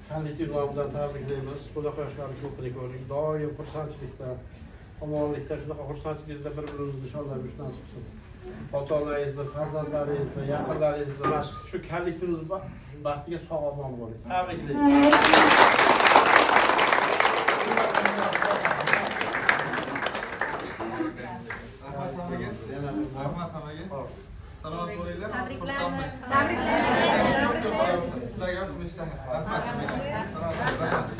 Kaliti nomidan tabriklaymiz. Bunaqa yoshlarni ko'pini ko'ring. Doim xursandchilikda, omonlikda, shunaqa xursandchilikda bir-birimizni nishonlab yurish nasib qilsin. Ota-onangizni, farzandlaringizni, yaqinlaringizni shu kalitining baxtiga sog'-omon bo'ling. Tabriklaymiz. Rahmat hammaga. Salomat bo'linglar. Tabriklaymiz. Sizlarga ham rahmat.